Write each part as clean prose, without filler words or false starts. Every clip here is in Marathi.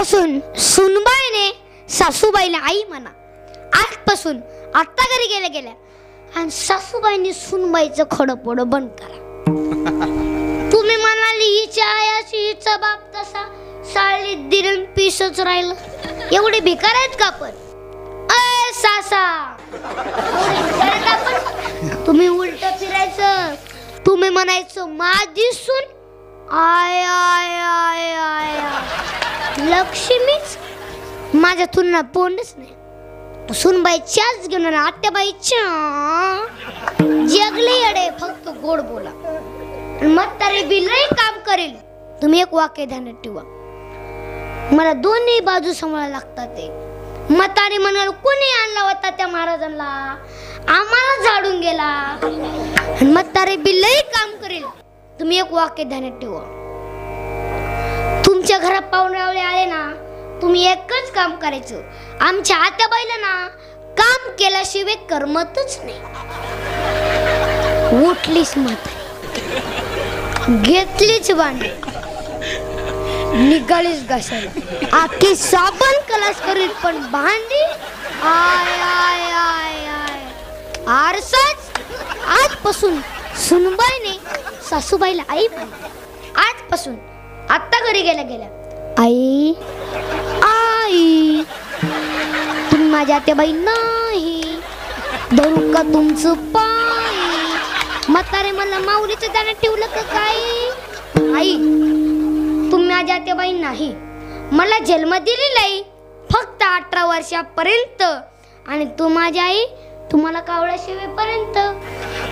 आजपासून सुनबाईने सासूबाईला आई म्हणा. आजपासून आता घरी गेल्या गेल्या आणि सासूबाईंनी सुनबाईचं खडपड बंद करा. तुम्ही म्हणाली हिच्या आयाची हिचा बाप तसा साळीत दिरण पीसच राहिलं. एवढे भिकार आहेत का आपण? अय सासा, तुम्ही उलट फिरायचं. तुम्ही म्हणायचं माझी सून आय आय आय आय लक्ष्मीच. माझ्या तुलना पोंडच नाही. सुनबाईच्याच घेऊन आत्याबाईच्या जगले अडे फक्त गोड बोला. म्हातारे बिलही काम करेल. तुम्ही एक वाक्य ध्यानात ठेवा, मला दोन्ही बाजू सांभाळायला लागतात. ते म्हातारे म्हणाल कोणी आणला होता त्या महाराजांना, आम्हाला झाडून गेला. म्हातारे बिलही काम करेल. तुम्ही एक वाक्य ध्यानात ठेवा, तुमच्या घरात पाहुणे आले ना, तुम्ही एकच काम करायचं. आमच्या आत्याबाईला ना काम केल्याशिवाय करमतच नाही. उठलीच म्हातारी, घेतलीच भांडी, निघालीच घासायला. आखी साबण कलास करील पण भांडी आय आय आय आय आरसाच. आजपासून सुनबाईने सासूबाईला आई म्हणली. आजपासून आता घरी गेल्या गेल्या आई आई तुम्ही माझ्या आत्याबाई नाही. धरू का तुमचं पाय? म्हातारे मला माऊलीचं दाण्यात ठेवलं का काय? आई तुम्ही माझ्या आत्याबाई नाही. मला जन्म दिलेला आहे फक्त 18 वर्षापर्यंत आणि तू माझी आई तुम्हाला कावळ्याशिवाय पर्यंत.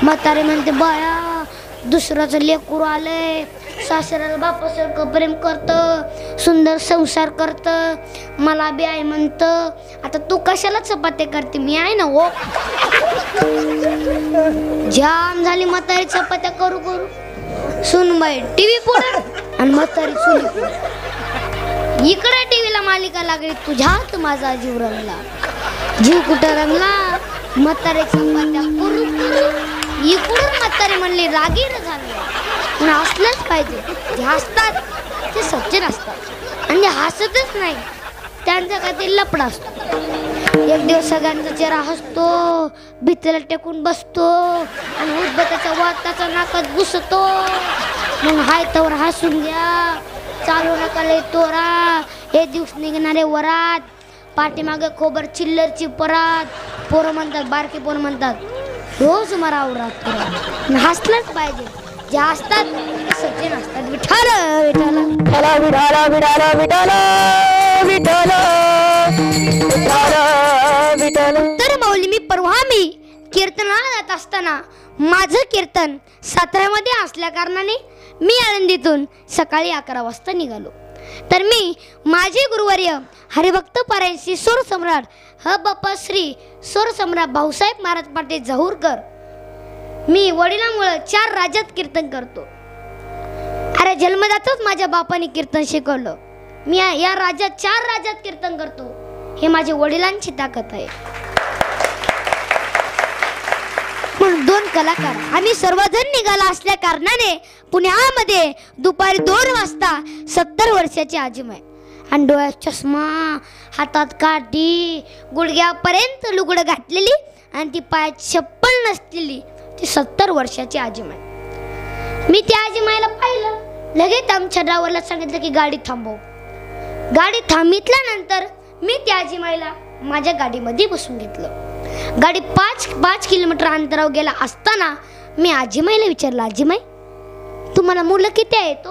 म्हातारे म्हणते बाया दुसऱ्याचं लेकरू आलंय, सासऱ्याला बापासारखं प्रेम करतं, सुंदर संसार करतं, मला बी आई म्हणतं. आता तू कशाला चपात्या करते? मी आहे ना हो. जाम झाली म्हातारी चपात्या करू करू. सुनबाई टीव्ही पुढे आणि म्हातारी चुली पुढे. इकडे टीव्हीला मालिका लागली, तुझ्यात माझा जीव रंगला. जीव कुठं रंगला? म्हातारी चपात्या करू करू. इकडून म्हातारी म्हणली रागीर झाले. हसलंच पाहिजे. जे हसतात ते सज्जन असतात आणि हसतच नाही त्यांचा काय ते लपडा असतो. एक दिवस सगळ्यांचा चेहरा हसतो, भीतीला टेकून बसतो आणि उद्बताच्या वाताचा नाकात घुसतो. मग हाय तवर हसून घ्या, चालू नका लय तोरा. हे दिवस निघणारे वरात, पाठीमागे खोबर चिल्लरची परात. पोरं म्हणतात, बारकी पोरं म्हणतात रोज मराव रात. हसलंच पाहिजे. जे हसतात सज्जन असतात. विठाल विठाल विठाल विठाल विठाल विठाल विठाल. तर माऊली मी परवा कीर्तनाला जात असताना माझं कीर्तन साताऱ्यामध्ये असल्या कारणाने मी आळंदीतून सकाळी 11 वाजता निघालो. तर मी माझे गुरुवर्य हरिभक्त पारायणसी स्वर सम्राट ह बाप्पा श्री स्वर सम्राट भाऊसाहेब महाराज पाटील जहूरकर, मी वडिलांमुळे 4 राज्यात कीर्तन करतो. अरे जन्मदातच माझ्या बापाने कीर्तन शिकवलं. मी या राज्यात 4 राज्यात कीर्तन करतो. हे माझ्या वडिलांची ताकद आहे. पण 2 कलाकार आम्ही सर्वजण निघाला असल्या कारणाने पुण्यामध्ये दुपारी 2 वाजता 70 वर्षाची आजीमाई आणि डोळ्यात चष्मा, हातात काठी, गुडघ्यापर्यंत लुगडं घातलेली आणि ती पायात चप्पल नसलेली ती 70 वर्षाची आजीमाई. मी त्या आजीमाईला पाहिलं. लगेच आमच्या ड्रायव्हरला सांगितलं की गाडी थांबव. गाडी थांबितल्यानंतर मी त्या आजीमाईला माझ्या गाडीमध्ये बसून घेतलं. गाडी 5 किलोमीटर अंतरावर गेला असताना मी आजीमाईला विचारलं, आजीमाई तुम्हाला मुलं किती आहेत?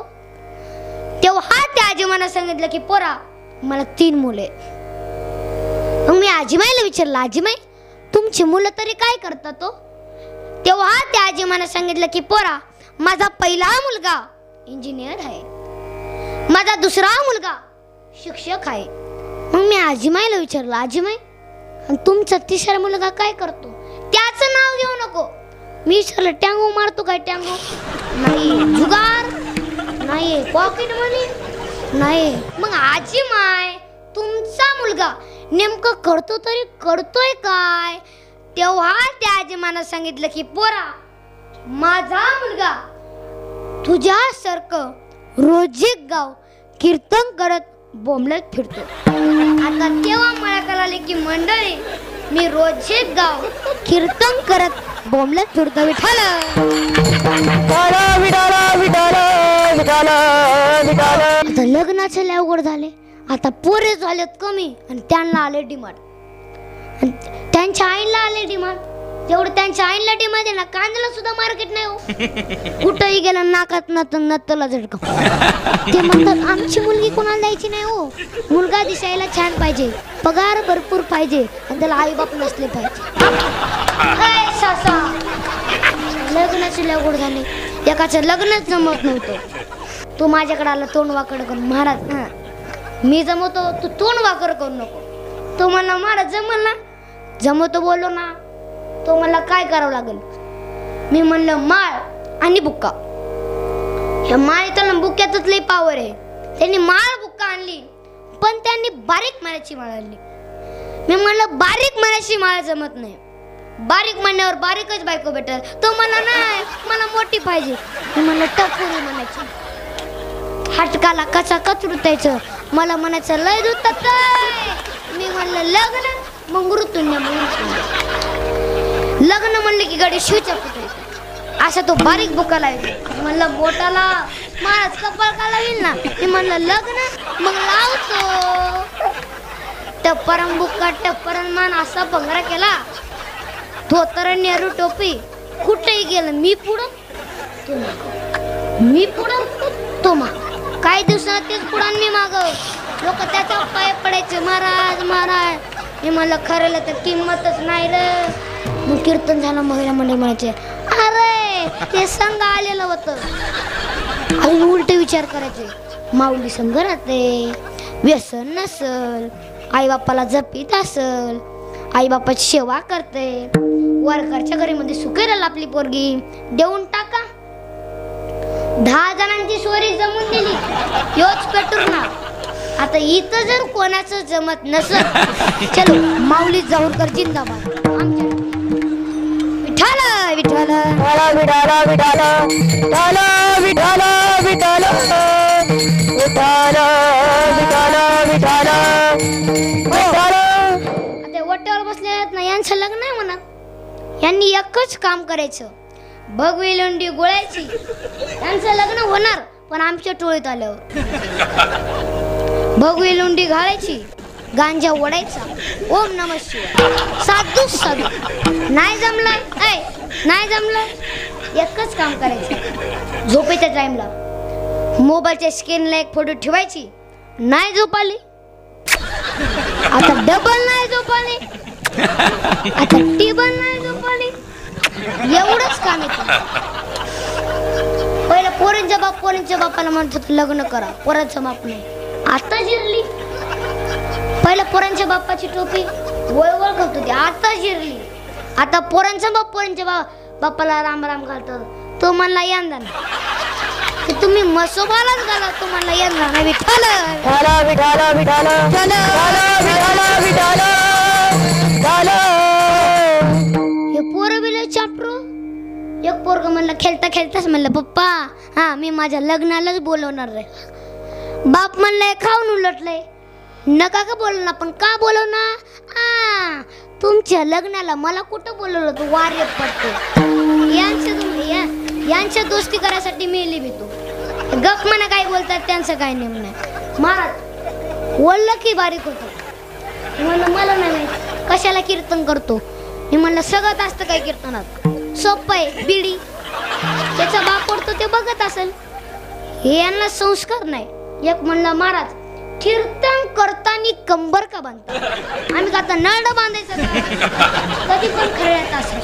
तेव्हा त्या आजीमाईला सांगितलं की पोरा मला 3 मुले. मग मी आजीमाईला विचारलं, आजीमाई तुमची मुलं तरी काय करतात? तेव्हा त्या आजीमाईला सांगितलं की पोरा माझा पहिला मुलगा इंजिनियर आहे, माझा दुसरा मुलगा शिक्षक आहे. मग मी आजीमाईला विचारलं, आजीमाई तुमचा 3रा मुलगा काय करतो? त्याचं नाव घेऊ नको. मी विचारलं टँगो मारतो काय? टँगो नाही. जुगार नाही. पॉकेट मनी नाही. मग आजीमाई तुमचा मुलगा नेमकं करतो तरी करतोय काय? तेव्हा त्या आजीमानं सांगितलं की पोरा माझा मुलगा तुझ्यासारखं रोज एक गाव कीर्तन करत बोंबलत फिरतो. आता तेव्हा मला कळाले की मंडळी मी रोज एक गाव कीर्तन करत बोंबलत फिरतो. विठाल आता लग्नाचे लय अवघड झाले. आता पोरे झालेत कमी आणि त्यांना आले डिमांड. त्यांच्या आईला आले डिमांड. जेवढं त्यांच्या आईला डिमांड आहे ना, कांद्याला सुद्धा मार्केट नाही हो. कुठंही गेलं नाकात नत्तला झटका. ते म्हणतात आमची मुलगी कोणाला द्यायची नाही हो. मुलगा दिसायला छान पाहिजे, पगार भरपूर पाहिजे आणि त्याला आई बाप नसले पाहिजे. लग्नाची लगोड झाली. एकाचं लग्नच जमत नव्हतं. तू माझ्याकडे आला तोंड वाकड करून. महाराज मी जमवतो, तू तोंड वाकड करू नको. तो म्हणला महाराज जमल ना. जमवतो बोललो ना. तो मला काय करावं लागेल. मी म्हणलं माळ आणि बुक्का. ह्या माळीतला बुक्क्यातच लई पावर आहे. त्यांनी माळ बुक्का आणली, पण त्यांनी बारीक माळाची माळ आणली. मी म्हणलं बारीक माळाची माळ जमत नाही. बारीक म्हणण्यावर बारीकच बायको भेटल. तो मला नाही, मला मोठी पाहिजे. मी म्हणलं टपोरी म्हणायची. हटकाला कचा कचरुतायचं. मला म्हणायचं लय दुतात काय. मी म्हणलं लग्न मग ऋतुन्य लग्न म्हणलं की गाडी शिवच्या पुतळी असा तो बारीक बुका लावायचा. म्हणलं बोटाला महाराज कपाळ का लावील ना. मी म्हणलं लग्न मग लावतो. टप्परम बुक्का टप्परन मान असा भंगरा केला. धोतर नेहरू टोपी. कुठेही गेलं मी पुढं तो माग, मी पुढं तो माग. काही दिवसात तेच पुढं मी माग. लोक त्याच्या पाय पडायचे महाराज महाराज. मी म्हणलं खरं तर किंमतच नाही रे. मग कीर्तन झालं. महिला मंडळी म्हणायचे अरे ते संघ आलेलं होतं. अजून उलट विचार करायचे. माऊली संघ राहते, व्यसन नसल, आई बापाला जपीत असल, आई बापाची सेवा करते, वरकरच्या घरी मध्ये सुखेल आपली पोरगी देऊन टाका. 10 जणांची सोरी जमून दिली योच पेटूर ना. आता इथं जर कोणाचं जमत नसत चलो माऊली जाऊरकर जिंदाबाद. आमच्या विठाला विठाला विठाला विठाला विठाला विठाला विठाला विठाला विठाला विठाला विठाला. आता वट्यावर बसले आहेत ना, यांचं लग्न नाही म्हणा. यांनी एकच काम करायचं, भगवी लोंडी गोळायची. यांचं लग्न होणार पण आमच्या टोळीत आल्यावर. भगवी लोंडी घालायची, गांजा ओढायचा, ओम नमः शिवाय साधू साधू. नाही जमलं नाही जमलं एकच काम करायचं. झोपेच्या टाइमला मोबाईलच्या स्क्रीनला एक फोटो ठेवायची. नाही झोप आली आता डबल नाही झोप आली, आता टेबल नाही झोप आली. एवढंच काम येतं. पहिला पोरींच्या बापाला म्हणत होतं लग्न करा, पोरांचं बाप नाही. आता जिरली. पहिला पोरांच्या बापाची टोपी वळवळ करत होती, आता जिरली. आता पोरांचा बापाला राम राम घालतो. तो म्हणला यंदा नाही, तुम्ही मसोबालाच घाला. तो म्हणला यंदा नाही. विठाला विठाला विठाला विठाला विठाला. हे पोरं बिले चापरो. एक पोरग म्हणलं खेळता खेळताच म्हणलं पप्पा हा मी माझ्या लग्नालाच बोलवणार रे. बाप म्हणलंय खाऊन उलटलंय. नका का बोलवणार, पण का बोलवणार. तुमच्या लग्नाला मला कुठं बोलवलं तू वारे पडतो. यांच्या दोस्ती करायसाठी मेली मी. तू गप म्हणा काय बोलतात त्यांचं काय नेम नाही. महाराज बोललं की बारीक होतो. म्हणलं मला नाही माहिती कशाला कीर्तन करतो. मी म्हणलं सगळं असतं काय कीर्तनात. सोपं आहे. बिडी त्याचा बाप पडतो ते बघत असेल. हे यांना संस्कार नाही. एक म्हणलं महाराज कीर्तन करताना कंबर का बांधता. आम्ही आता नळ बांधायचं कधी पण खेळत असेल.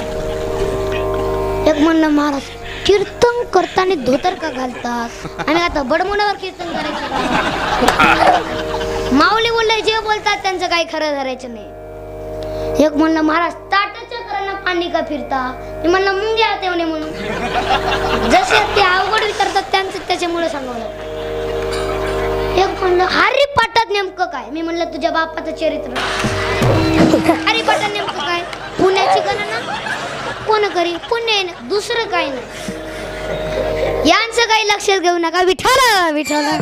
एक म्हणलं महाराज कीर्तन करताना धोतर का घालतात. आम्ही आता बडमुडावर कीर्तन करायचं. माऊली बोलले जे बोलतात त्यांचं काही खरं धरायचं नाही. एक म्हणलं महाराज ताटाच्या करांना पाणी का फिरता. मी म्हणलं मुंग्या तेवढे म्हणून जसे ते अवघड विचारतात त्यांचं त्याच्यामुळे सांगवलं. एक म्हणलं हरिपाठात नेमकं काय. मी म्हणलं तुझ्या बापाचं चरित्र. हरिपाठात नेमकं काय. पुण्याची गणना कोण करी. पुण्य दुसरं काही नाही. यांचं काही लक्षात घेऊ नका. विठाला विठाला